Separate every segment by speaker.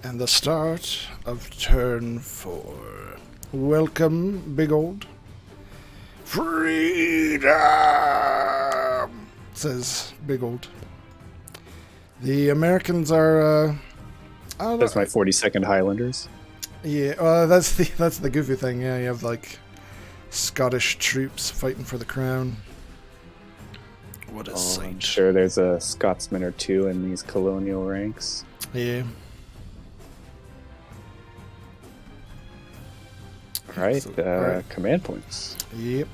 Speaker 1: And the start of turn 4. Welcome, big old. Freedom! Says big old. The Americans are, I don't know.
Speaker 2: That's my 42nd Highlanders.
Speaker 1: Yeah, that's the goofy thing. Yeah, you have like Scottish troops fighting for the crown. What a sight.
Speaker 2: I'm sure there's a Scotsman or two in these colonial ranks.
Speaker 1: Yeah.
Speaker 2: All right,
Speaker 1: So, all right.
Speaker 2: Command points.
Speaker 1: Yep.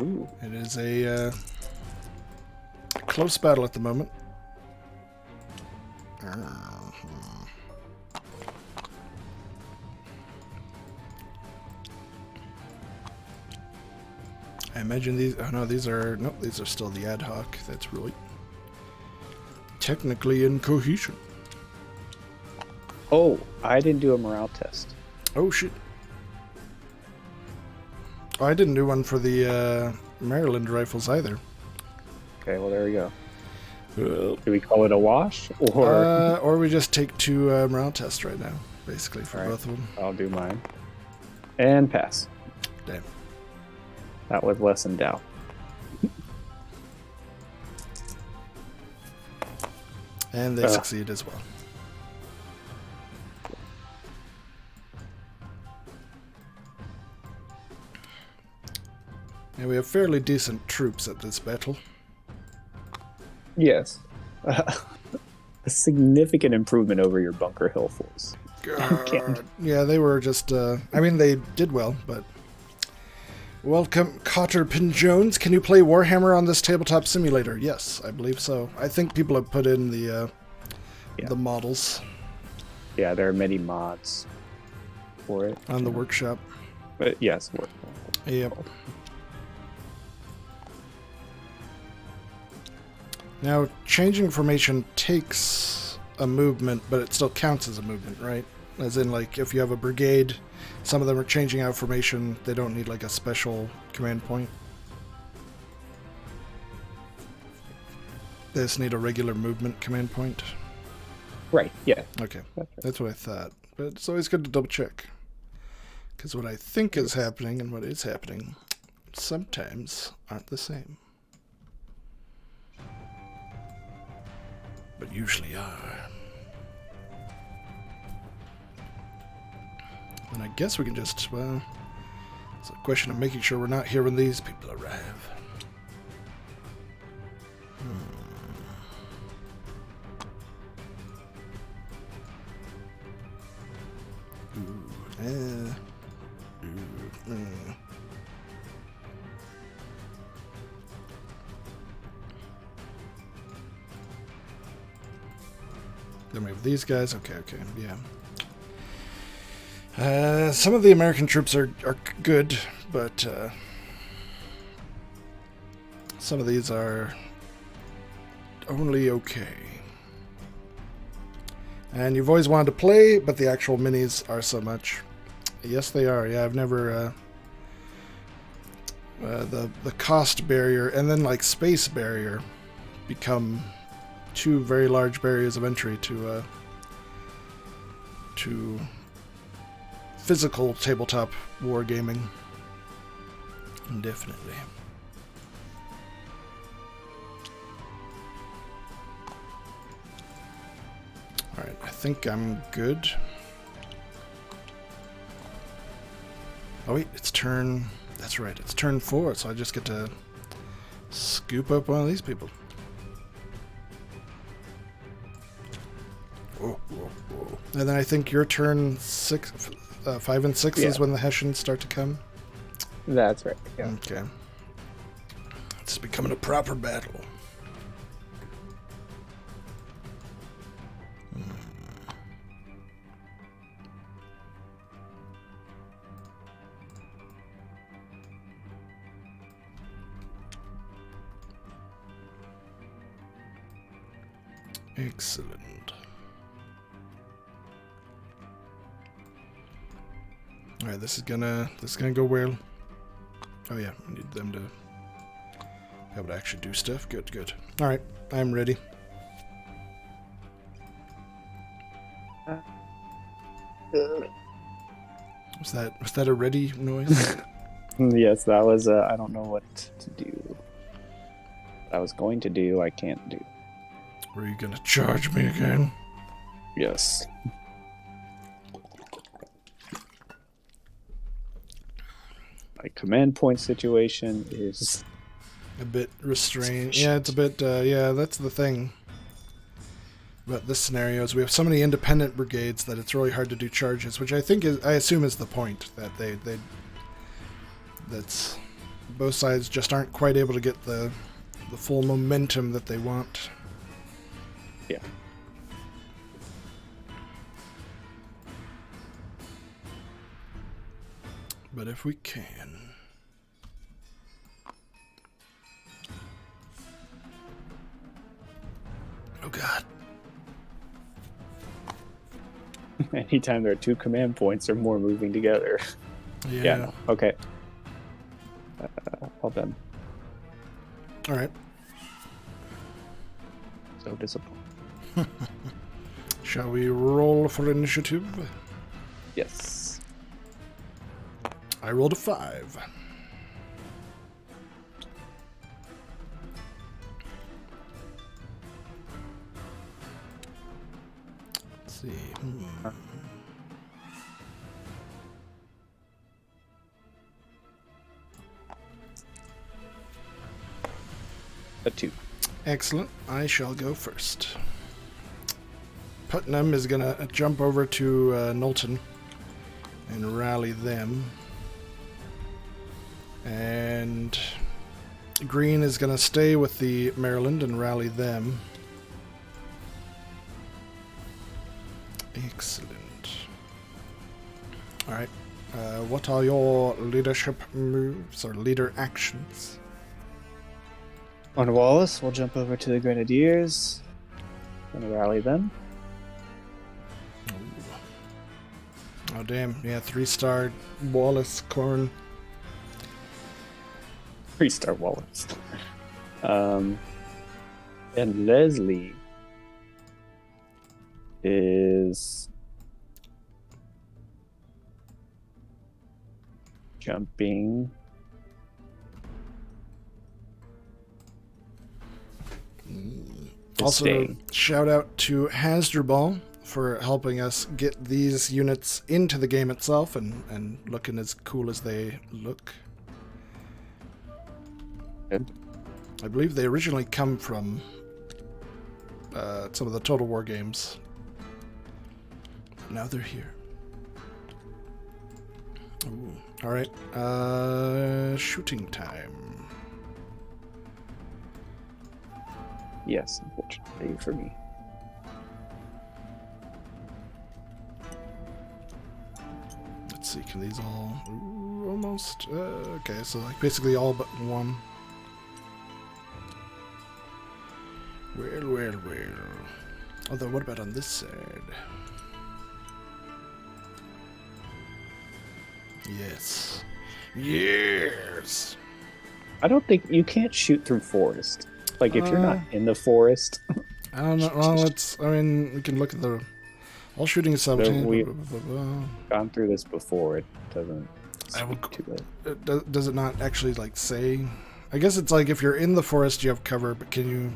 Speaker 2: Ooh.
Speaker 1: It is a close battle at the moment. I imagine these. Oh no, these are still the ad hoc. That's right. Technically in cohesion.
Speaker 2: Oh, I didn't do a morale test.
Speaker 1: Oh shit. Oh, I didn't do one for the Maryland rifles either.
Speaker 2: Okay, well there we go.
Speaker 1: Well,
Speaker 2: Do we call it a wash, or
Speaker 1: we just take 2 morale tests right now, basically for both of them.
Speaker 2: I'll do mine and pass.
Speaker 1: Damn.
Speaker 2: That was less in doubt.
Speaker 1: And they succeed as well. And we have fairly decent troops at this battle.
Speaker 2: Yes, a significant improvement over your Bunker Hill force.
Speaker 1: God. Yeah, they were just. I mean, they did well, but. Welcome, Cotterpin Jones. Can you play Warhammer on this tabletop simulator? Yes, I believe so. I think people have put in the models.
Speaker 2: Yeah, there are many mods for it
Speaker 1: On the workshop.
Speaker 2: But yes,
Speaker 1: Yep. Now, changing formation takes a movement, but it still counts as a movement, right? As in, like, if you have a brigade, some of them are changing out formation, they don't need, like, a special command point. They just need a regular movement command point.
Speaker 2: Right, yeah.
Speaker 1: Okay, that's what I thought. But it's always good to double check. Because what I think is happening and what is happening sometimes aren't the same. But usually are. And I guess we can just, well, it's a question of making sure we're not here when these people arrive. Then we have these guys. Okay, yeah. Some of the American troops are good, but some of these are only okay. And you've always wanted to play, but the actual minis are so much. Yes, they are. Yeah, I've never... the cost barrier and then, like, space barrier become 2 very large barriers of entry to physical tabletop wargaming. Definitely. Alright, I think I'm good. Oh wait, it's turn... That's right, it's turn 4, so I just get to scoop up one of these people. Whoa. And then I think your turn 5 and 6 is when the Hessians start to come.
Speaker 2: That's right. Yeah.
Speaker 1: Okay. It's becoming a proper battle. Excellent. All right, this is gonna go well. Oh yeah, I need them to Able to actually do stuff. Good, good. All right, I'm ready. Was that a ready noise?
Speaker 2: Yes, that was. I don't know what to do. What I was going to do, I can't do.
Speaker 1: Were you gonna charge me again?
Speaker 2: Yes. My command point situation is
Speaker 1: A bit restrained. Yeah, it's a bit. Yeah, that's the thing. But this scenario is we have so many independent brigades that it's really hard to do charges, which I assume is the point, that that's both sides just aren't quite able to get the full momentum that they want.
Speaker 2: Yeah.
Speaker 1: But if we can. Oh God.
Speaker 2: anytime there are two command points or more moving together.
Speaker 1: Yeah.
Speaker 2: No. Okay. Well done.
Speaker 1: All right.
Speaker 2: So disappointed.
Speaker 1: Shall we roll for initiative?
Speaker 2: Yes.
Speaker 1: I rolled a 5. Let's see.
Speaker 2: A 2.
Speaker 1: Excellent. I shall go first. Putnam is going to jump over to Knowlton and rally them. And Green is going to stay with the Maryland and rally them. Excellent. Alright. What are your leadership moves or leader actions?
Speaker 2: On Wallace, we'll jump over to the Grenadiers and rally them.
Speaker 1: Oh, damn. Yeah, 3-star Wallace, Corn.
Speaker 2: 3-star Wallace. And Leslie is jumping.
Speaker 1: Also,
Speaker 2: stay.
Speaker 1: shout out to Hasdrubal for helping us get these units into the game itself and looking as cool as they look.
Speaker 2: Good.
Speaker 1: I believe they originally come from some of the Total War games. Now they're here. Ooh. All right. Shooting time.
Speaker 2: Yes, unfortunately for me.
Speaker 1: Let's see. Can these all? Ooh, almost. Okay, so like basically all but one. Well. Although, what about on this side? Yes. Yes!
Speaker 2: I don't think you can't shoot through forest. Like if you're not in the forest.
Speaker 1: I don't know. Well, I mean, we can look at the all shooting is 17.
Speaker 2: We've gone through this before. It doesn't speak to it.
Speaker 1: Does it not actually like say? I guess it's like if you're in the forest, you have cover, but can you?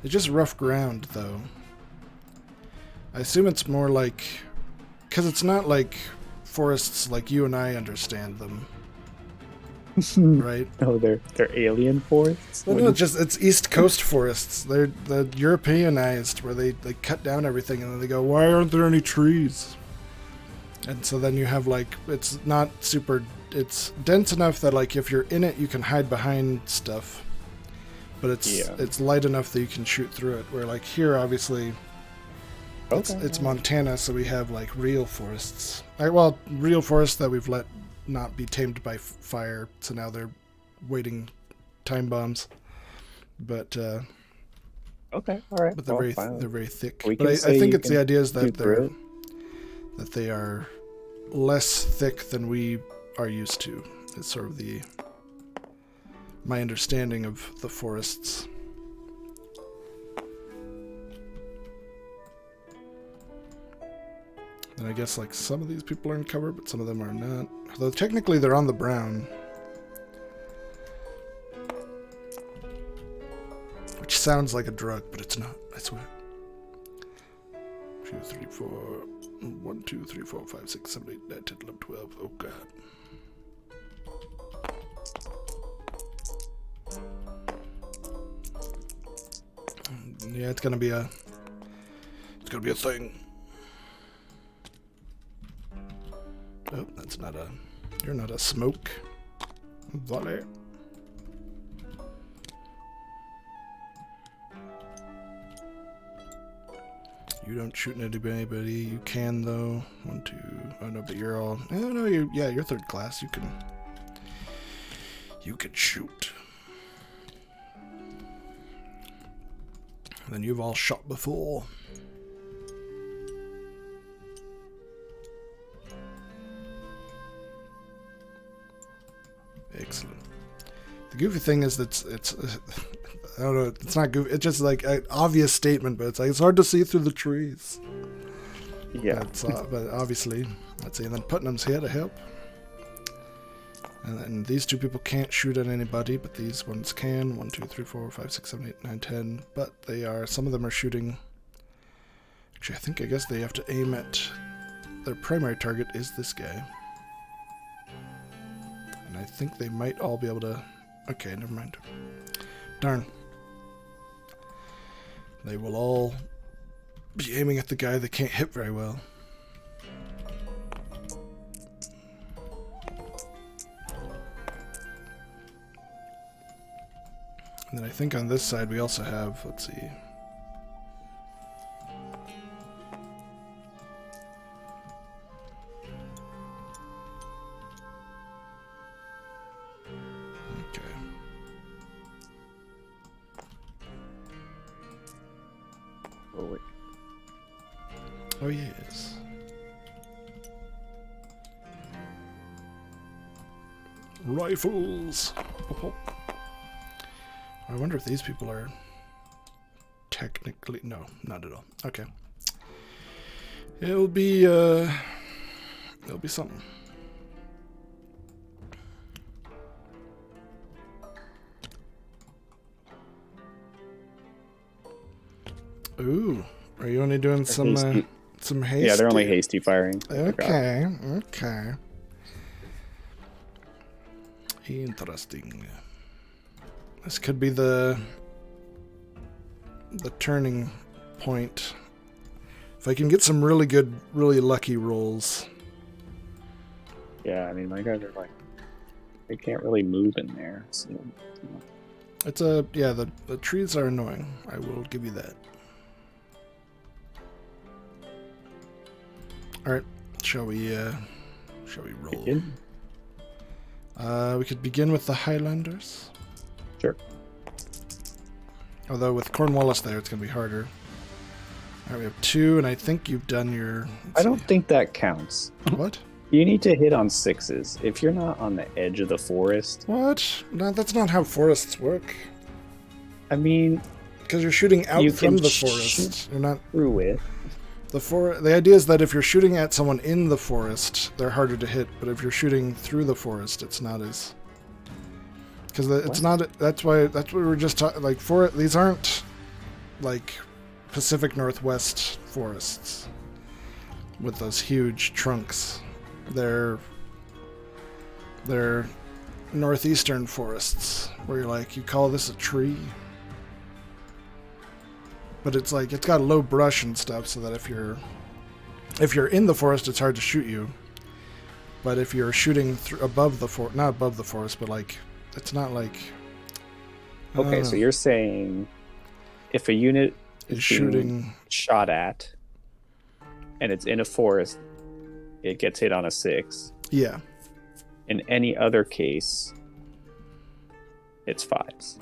Speaker 1: It's just rough ground, though. I assume it's more like because it's not like forests like you and I understand them. Right?
Speaker 2: No, they're alien forests.
Speaker 1: Well, no, it's East Coast forests. They're the Europeanized, where they cut down everything and then they go, why aren't there any trees? And so then you have like it's not super. It's dense enough that like if you're in it, you can hide behind stuff, but it's light enough that you can shoot through it. Where like here, obviously, it's Montana, so we have like real forests. Real forests that we've let not be tamed by fire, so now they're waiting time bombs. But
Speaker 2: okay, all right.
Speaker 1: But they're very thick.
Speaker 2: But
Speaker 1: I think it's the idea is that they are less thick than we are used to. It's sort of the my understanding of the forests. And I guess like some of these people are in cover, but some of them are not. Although technically they're on the brown. Which sounds like a drug, but it's not, I swear. 2, 3, 4. 1, 2, 3, 4, 5, 6, 7, 8, 9, 10, 11, 12. Oh god. Yeah, it's gonna be a thing. Oh, that's not a. You're not a smoke. Volley. You don't shoot at anybody. You can though. 1, 2. Oh no, but you're all. Oh no, you're third class. You can shoot. And then you've all shot before. Excellent. The goofy thing is that it's I don't know, it's not goofy, it's just like an obvious statement, but it's like it's hard to see through the trees.
Speaker 2: Yeah.
Speaker 1: But obviously, let's see, and then Putnam's here to help. And then these two people can't shoot at anybody, but these ones can. 1, 2, 3, 4, 5, 6, 7, 8, 9, 10. But some of them are shooting. Actually, I guess they have to aim at, their primary target is this guy. And I think they might all be able to, okay, never mind. Darn. They will all be aiming at the guy they can't hit very well. And then I think on this side we also have, let's see. Okay.
Speaker 2: Oh, wait.
Speaker 1: Oh, yes. Rifles! Oh. I wonder if these people are technically... No, not at all. Okay. It'll be something. Ooh, are you only doing some haste?
Speaker 2: Yeah, they're only hasty firing.
Speaker 1: Okay, okay. Interesting. This could be the turning point. If I can get some really good, really lucky rolls.
Speaker 2: Yeah, I mean, my guys are like, they can't really move in there. So, you know.
Speaker 1: It's the trees are annoying. I will give you that. All right, shall we roll?
Speaker 2: Begin?
Speaker 1: We could begin with the Highlanders.
Speaker 2: Sure.
Speaker 1: Although with Cornwallis there, it's going to be harder. All right, we have 2, and I think you've done your...
Speaker 2: I don't think that counts.
Speaker 1: What?
Speaker 2: You need to hit on 6s. If you're not on the edge of the forest...
Speaker 1: What? No, that's not how forests work.
Speaker 2: I mean...
Speaker 1: Because you're shooting out from the forest. You're not...
Speaker 2: Through it.
Speaker 1: The idea is that if you're shooting at someone in the forest, they're harder to hit. But if you're shooting through the forest, it's not as... Because it's not... That's what we were just talking... Like, these aren't, like, Pacific Northwest forests with those huge trunks. They're northeastern forests where you're like, you call this a tree? But it's like, it's got low brush and stuff, so that if you're in the forest, it's hard to shoot you. But if you're shooting above the forest, not above the forest, but like, it's not like...
Speaker 2: Okay, so you're saying if a unit is shooting shot at, and it's in a forest, it gets hit on a 6.
Speaker 1: Yeah.
Speaker 2: In any other case, it's 5s.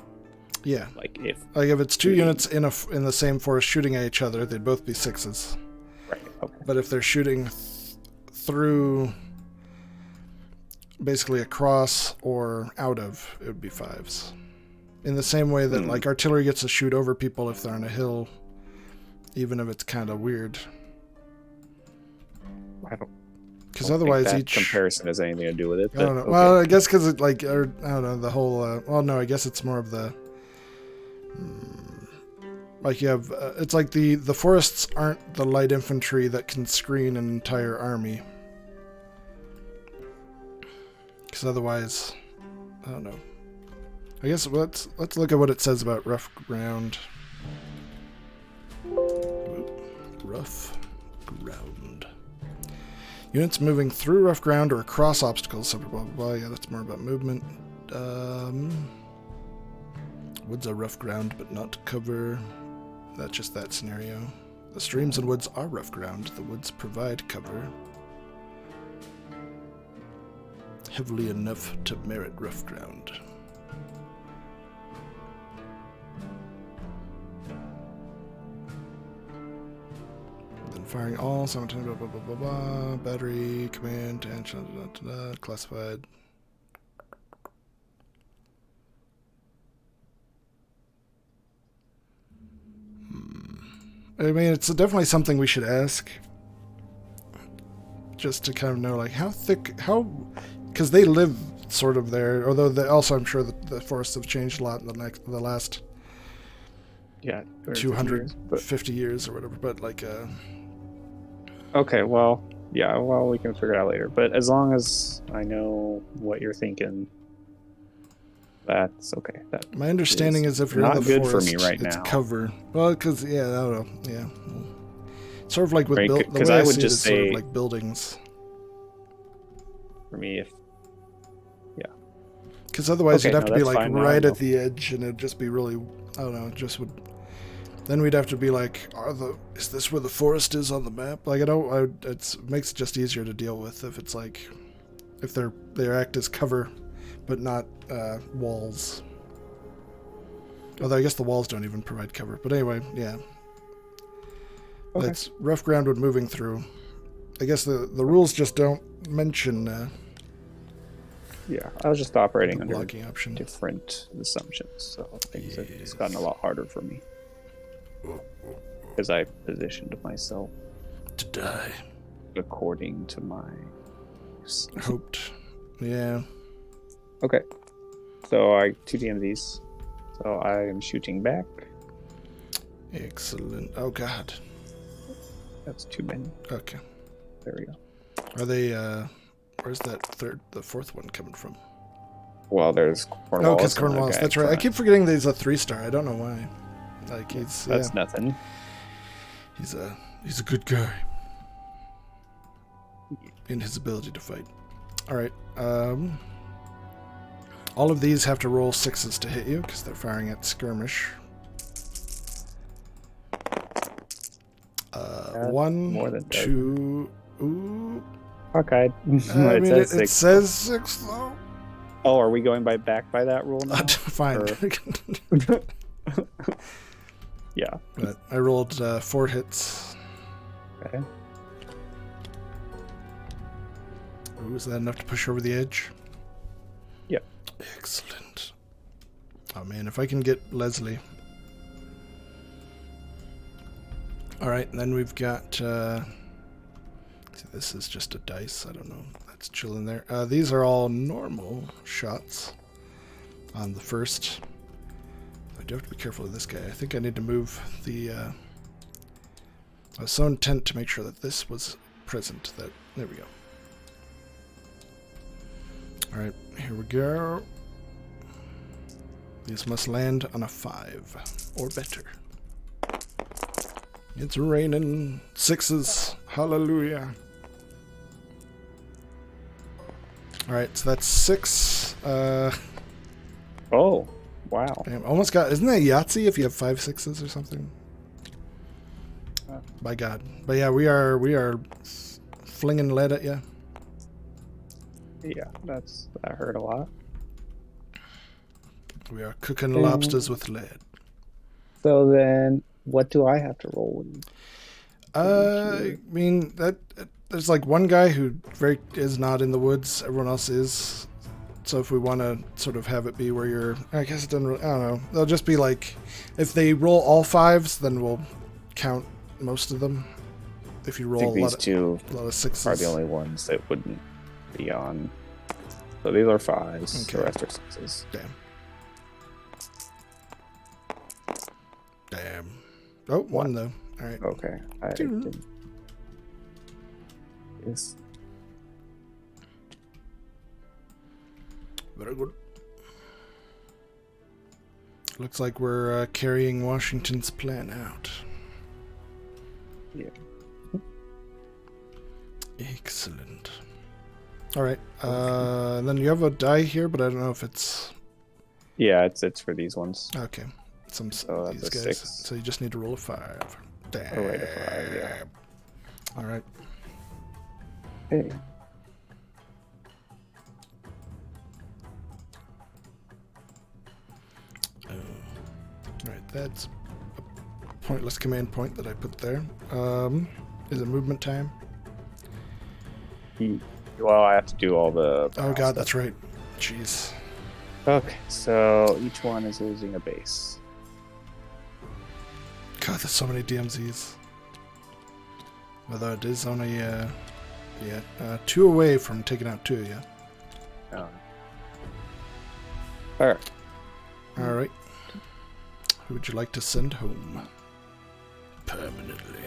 Speaker 1: Yeah.
Speaker 2: Like if
Speaker 1: it's 2 units in the same forest shooting at each other, they'd both be 6s.
Speaker 2: Right. Okay.
Speaker 1: But if they're shooting through basically across or out of, it would be 5s. In the same way that like artillery gets to shoot over people if they're on a hill, even if it's kind of weird.
Speaker 2: I don't.
Speaker 1: Because otherwise,
Speaker 2: think that
Speaker 1: each
Speaker 2: comparison has anything to do with it.
Speaker 1: I don't know. Okay. Well, I guess because it like, or I don't know, the whole. Well, no, I guess it's more of the. Like you have, it's like the forests aren't the light infantry that can screen an entire army. Because otherwise, I don't know. I guess let's look at what it says about rough ground. Rough ground. Units moving through rough ground or across obstacles. Blah blah blah. Yeah, that's more about movement. Woods are rough ground, but not cover. That's just that scenario. The streams and woods are rough ground. The woods provide cover. Heavily enough to merit rough ground. Then firing all simultaneously. Blah blah blah blah blah. Battery command tension. Classified. I mean, it's definitely something we should ask. Just to kind of know, like, how thick, because they live sort of there, although also I'm sure that the forests have changed a lot in the last 250 years or whatever, but like...
Speaker 2: Okay, well, yeah, well, we can figure it out later. But as long as I know what you're thinking, that's okay.
Speaker 1: My understanding is if you're
Speaker 2: not
Speaker 1: in the
Speaker 2: good
Speaker 1: forest,
Speaker 2: for me right
Speaker 1: it's
Speaker 2: now.
Speaker 1: cover. Well, because, yeah, I don't know, yeah. Sort of like with the way
Speaker 2: I
Speaker 1: I
Speaker 2: would
Speaker 1: see
Speaker 2: just
Speaker 1: it is
Speaker 2: say,
Speaker 1: sort of like buildings.
Speaker 2: For me,
Speaker 1: Because otherwise you'd have to be like right at the edge, and it'd just be really, I don't know, it just would. Then we'd have to be like, is this where the forest is on the map? Like, it makes it just easier to deal with if it's like, if they act as cover, but not walls. Although I guess the walls don't even provide cover. But anyway, yeah. Okay. It's rough ground when moving through. I guess the rules just don't mention.
Speaker 2: Yeah, I was just operating under
Speaker 1: option.
Speaker 2: Different assumptions, so things have just gotten a lot harder for me. Because I positioned myself
Speaker 1: to die
Speaker 2: according to my
Speaker 1: hoped. Yeah.
Speaker 2: Okay. So I 2DM these. So I am shooting back.
Speaker 1: Excellent. Oh god.
Speaker 2: That's too many.
Speaker 1: Okay.
Speaker 2: There we go.
Speaker 1: Are they where's the fourth one coming from?
Speaker 2: Well, there's Cornwallis.
Speaker 1: Oh, because Cornwallis. That's right. I keep forgetting that he's a 3-star. I don't know why. Like
Speaker 2: that's nothing.
Speaker 1: He's a good guy in his ability to fight. All right. All of these have to roll 6s to hit you because they're firing at skirmish. 1, 2. Ooh.
Speaker 2: Okay.
Speaker 1: It says 6 though.
Speaker 2: Oh, are we going back by that rule now?
Speaker 1: Fine.
Speaker 2: Yeah.
Speaker 1: But I rolled 4 hits.
Speaker 2: Okay.
Speaker 1: Ooh, is that enough to push over the edge?
Speaker 2: Yep.
Speaker 1: Excellent. Oh man, if I can get Leslie. Alright, and then we've got... see, this is just a dice. I don't know. That's chilling there. These are all normal shots on the first. I do have to be careful of this guy. I think I need to move the... I was so intent to make sure that this was present that... There we go. Alright, here we go. These must land on a 5 or better. It's raining 6s. Hallelujah. Alright, so that's 6.
Speaker 2: Oh, wow.
Speaker 1: Damn, almost got... Isn't that Yahtzee if you have 5 6s or something? By God. But yeah, we are flinging lead at you.
Speaker 2: Yeah, that hurt a lot.
Speaker 1: We are cooking lobsters with lead.
Speaker 2: So then, what do I have to roll with?
Speaker 1: I mean, that there's like one guy who is not in the woods. Everyone else is. So if we want to sort of have it be where you're, I guess it doesn't really, I don't know. They'll just be like, if they roll all 5s, then we'll count most of them. If you roll a lot of 6s.
Speaker 2: Are the only ones that wouldn't be on. So these are 5s.
Speaker 1: Okay.
Speaker 2: The rest are 6s.
Speaker 1: Damn. Oh, 1 though. All right.
Speaker 2: Okay. I didn't. Yes.
Speaker 1: Very good. Looks like we're carrying Washington's plan out.
Speaker 2: Yeah.
Speaker 1: Excellent. All right. Then you have a die here, but I don't know if it's.
Speaker 2: Yeah, it's for these ones.
Speaker 1: Okay. These
Speaker 2: that's a
Speaker 1: guys.
Speaker 2: 6.
Speaker 1: So you just need to roll a 5. Damn.
Speaker 2: Or wait, a 5. Yeah.
Speaker 1: All right.
Speaker 2: Hey.
Speaker 1: Right, that's a pointless command point that I put there. Is it movement time?
Speaker 2: Well, I have to do all the.
Speaker 1: Oh god, that's right. Jeez.
Speaker 2: Okay, so each one is losing a base.
Speaker 1: God, there's so many DMZs. Although it is only 2 away from taking out 2, yeah.
Speaker 2: Oh. Alright.
Speaker 1: Alright. Who would you like to send home? Permanently.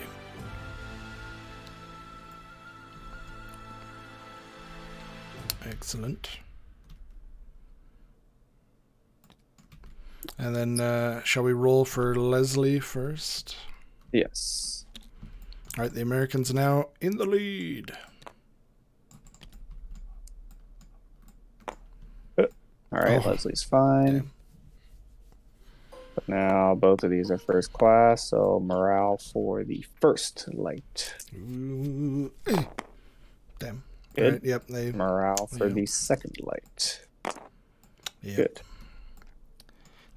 Speaker 1: Excellent. And then, shall we roll for Leslie first?
Speaker 2: Yes.
Speaker 1: Alright, the Americans now in the lead.
Speaker 2: Alright, Leslie's fine.
Speaker 1: Damn.
Speaker 2: But now both of these are first class, so morale for the first light.
Speaker 1: Ooh. Damn.
Speaker 2: Good.
Speaker 1: Alright, yep.
Speaker 2: Morale for the second light.
Speaker 1: Yep.
Speaker 2: Good.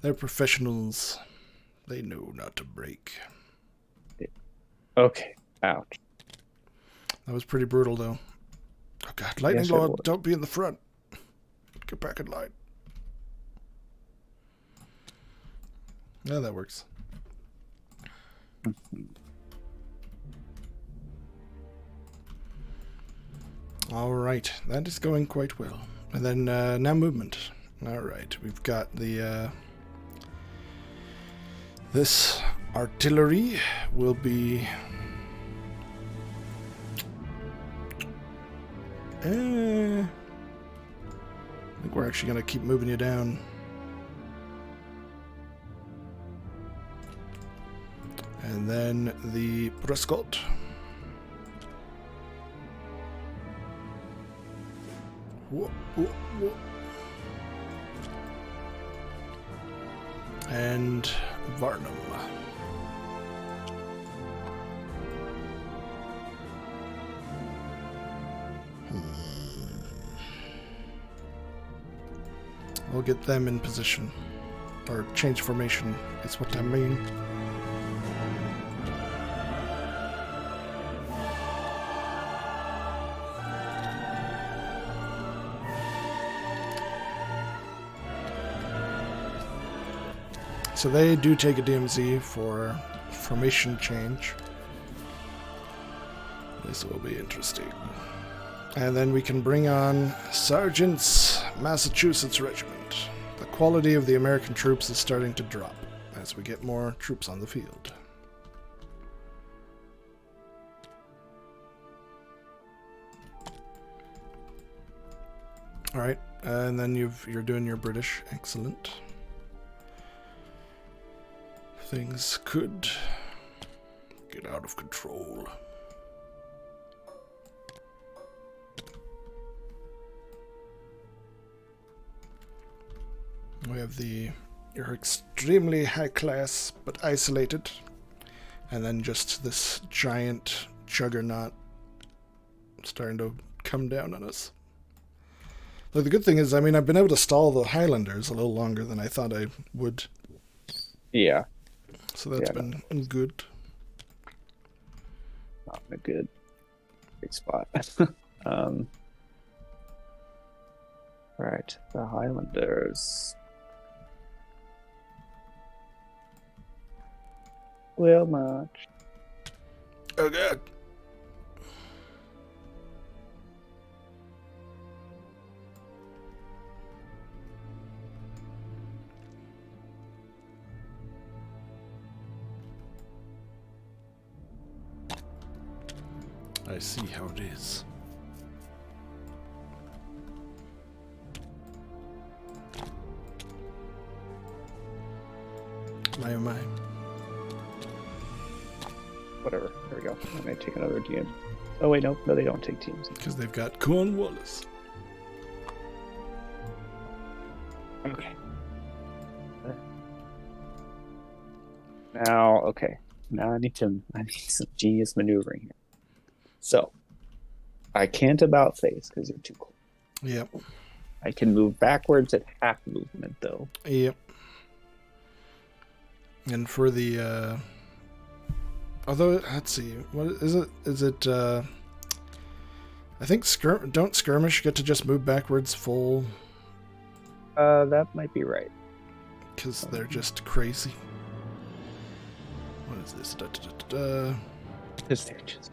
Speaker 1: They're professionals. They know not to break.
Speaker 2: Okay. Ouch.
Speaker 1: That was pretty brutal, though. Oh god, Lightning Lord, don't be in the front. Get back in line. Yeah, that works. All right, that is going quite well. And then now movement. All right, we've got the this artillery will be I think we're actually gonna keep moving you down. And then the Prescott. Whoa, whoa, whoa. And Varnum. We'll get them in position. Or change formation, is what I mean. So they do take a DMZ for formation change. This will be interesting. And then we can bring on Sergeant's Massachusetts Regiment. The quality of the American troops is starting to drop as we get more troops on the field. Alright, and then you're doing your British. Excellent. Things could get out of control. We have you're extremely high class but isolated, and then just this giant juggernaut starting to come down on us. Look, the good thing is, I mean, I've been able to stall the Highlanders a little longer than I thought I would.
Speaker 2: Yeah.
Speaker 1: So that's been good.
Speaker 2: Not good. big spot. Right, the Highlanders. Will march.
Speaker 1: Oh god. I see how it is. My oh my.
Speaker 2: Whatever. There we go. I may take another DM. Oh wait, no, they don't take teams
Speaker 1: because they've got Cornwallis.
Speaker 2: Okay. Now I need some genius maneuvering here. So, I can't about face because you're too cool.
Speaker 1: Yep.
Speaker 2: I can move backwards at half movement though.
Speaker 1: Yep. And for the although let's see, what is it? Is it I think don't skirmish get to just move backwards full?
Speaker 2: That might be right.
Speaker 1: Because they're just crazy. What is this?
Speaker 2: Because they're just.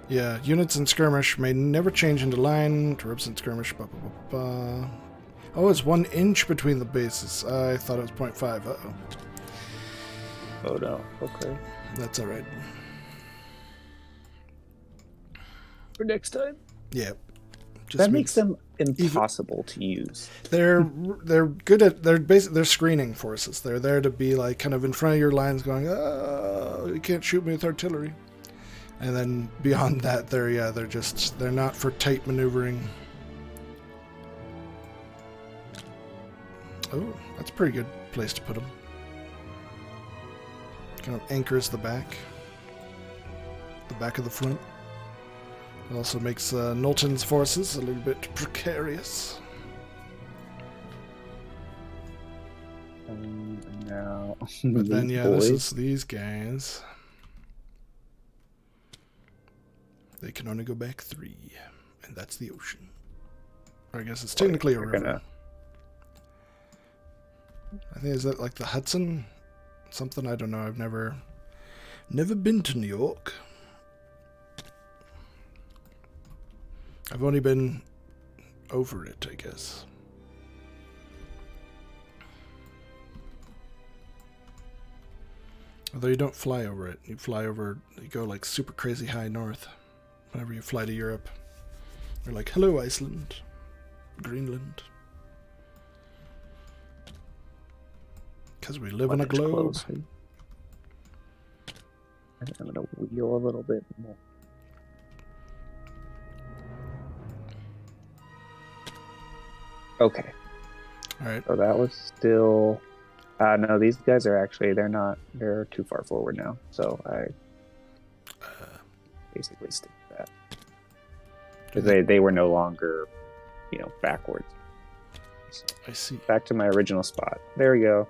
Speaker 1: Yeah, units in skirmish may never change into line. Troops in skirmish. Blah, blah, blah, blah. Oh, it's 1 inch between the bases. I thought it was 0.5. Uh-oh.
Speaker 2: Oh no. Okay.
Speaker 1: That's all right.
Speaker 2: For next time.
Speaker 1: Yeah.
Speaker 2: That makes them impossible to use.
Speaker 1: They're good at they're screening forces. They're there to be like kind of in front of your lines, going, "Oh, you can't shoot me with artillery." And then beyond that, they're not for tight maneuvering. Oh, that's a pretty good place to put them. Kind of anchors the back of the front. It also makes Knowlton's forces a little bit precarious.
Speaker 2: Now,
Speaker 1: but then this is these guys. They can only go back 3, and that's the ocean. Or I guess it's technically a river. I think is that like the Hudson, something I don't know. I've never been to New York. I've only been over it, I guess. Although you don't fly over it. You go like super crazy high north. Whenever you fly to Europe. You're like, hello Iceland. Greenland. Because we live on a globe.
Speaker 2: Closer. I'm going to wheel a little bit more. Okay.
Speaker 1: All right.
Speaker 2: So that was still... no, these guys are actually, they're too far forward now. So I basically stick with that. Because they were no longer, backwards. So
Speaker 1: I see.
Speaker 2: Back to my original spot. There we go.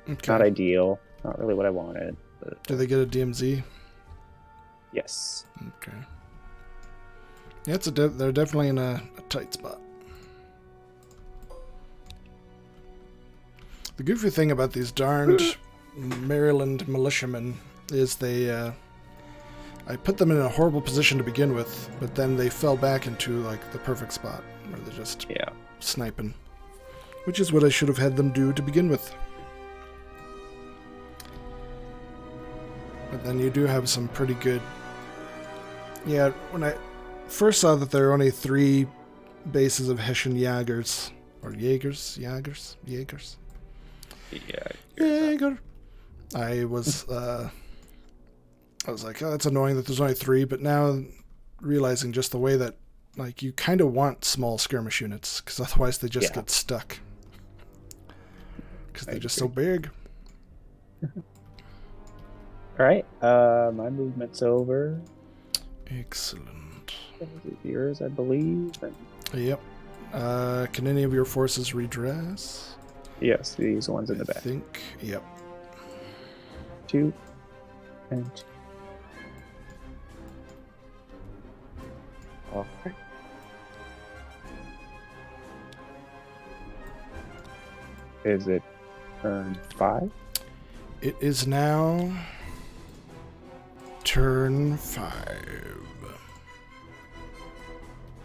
Speaker 1: Okay.
Speaker 2: Not ideal. Not really what I wanted. But...
Speaker 1: Do they get a DMZ?
Speaker 2: Yes.
Speaker 1: Okay. Yeah, they're definitely in a tight spot. The goofy thing about these darned Maryland militiamen is I put them in a horrible position to begin with, but then they fell back into like the perfect spot where they're just sniping, which is what I should have had them do to begin with. But then you do have some pretty good. Yeah, when I first saw that there are only 3 bases of Hessian Jagers or Jaegers. Jaeger. I was like, oh, that's annoying that there's only 3, but now realizing just the way that like you kind of want small skirmish units because otherwise they just get stuck because they're just so big.
Speaker 2: All right, my movement's over.
Speaker 1: Excellent.
Speaker 2: Yours, I believe.
Speaker 1: Yep. Can any of your forces redress?
Speaker 2: Yes, these ones in the back.
Speaker 1: I think, yep.
Speaker 2: 2 and 2. Okay. Is it turn 5?
Speaker 1: It is now turn 5.